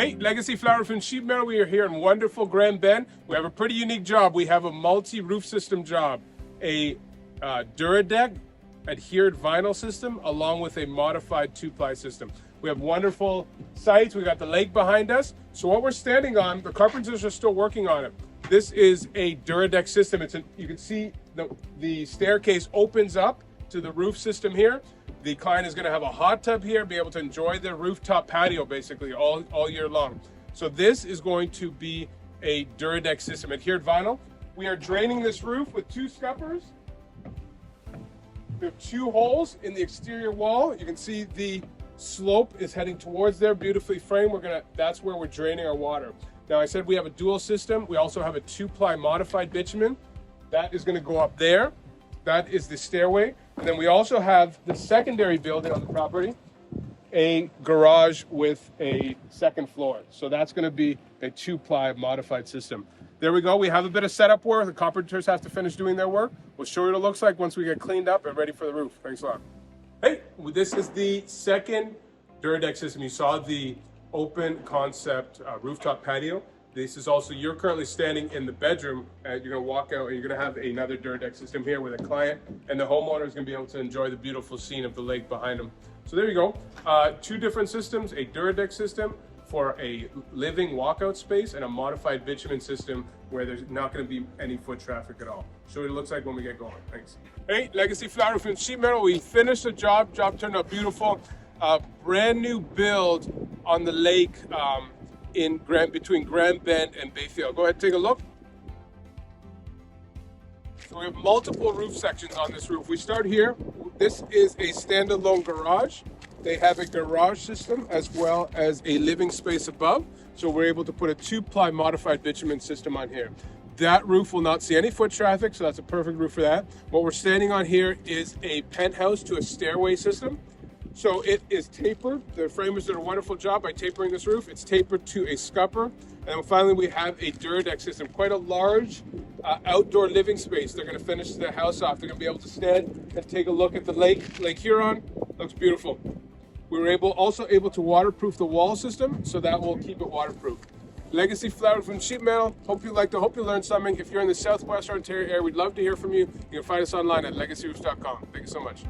Hey, Legacy Flower Roof and Sheet Metal, we are here in wonderful Grand Bend. We have a pretty unique job. We have a multi-roof system job, a Duradek adhered vinyl system, along with a modified two-ply system. We have wonderful sites. We got the lake behind us. So what we're standing on, the carpenters are still working on it. This is a Duradek system. You can see the staircase opens up to the roof system here. The client is going to have a hot tub here, be able to enjoy their rooftop patio basically all year long. So this is going to be a Duradek system, adhered vinyl. We are draining this roof with 2 scuppers. We have 2 holes in the exterior wall. You can see the slope is heading towards there, beautifully framed. That's where we're draining our water. Now I said we have a dual system. We also have a 2-ply modified bitumen. That is going to go up there. That is the stairway. And then we also have the secondary building on the property, a garage with a second floor. So that's going to be a 2-ply modified system. There we go. We have a bit of setup work. The carpenters have to finish doing their work. We'll show you what it looks like once we get cleaned up and ready for the roof. Thanks a lot. Hey, this is the second Duradek system. You saw the open concept rooftop patio. This is also, you're currently standing in the bedroom, and you're going to walk out and you're going to have another Duradek system here with a client, and the homeowner is going to be able to enjoy the beautiful scene of the lake behind them. So there you go. 2 different systems, a Duradek system for a living walkout space and a modified bitumen system where there's not going to be any foot traffic at all. Show what it looks like when we get going. Thanks. Hey, Legacy Flower Roof and Sheet Metal, we finished the job. Job turned out beautiful. Brand new build on the lake between Grand Bend and Bayfield. Go ahead and take a look. So we have multiple roof sections on this roof. We start here. This is a standalone garage. They have a garage system as well as a living space above. So we're able to put a 2-ply modified bitumen system on here. That roof will not see any foot traffic, so that's a perfect roof for that. What we're standing on here is a penthouse to a stairway system. So it is tapered. The framers did a wonderful job by tapering this roof. It's tapered to a scupper. And then finally we have a Duradek system, quite a large outdoor living space. They're going to finish the house off. They're going to be able to stand and take a look at the Lake Huron. Looks beautiful. We were also able to waterproof the wall system, so that will keep it waterproof. Legacy Flower Roof and Sheet Metal. Hope you learned something. If you're in the Southwest Ontario area, we'd love to hear from you. You can find us online at legacyroofs.com. Thank you so much.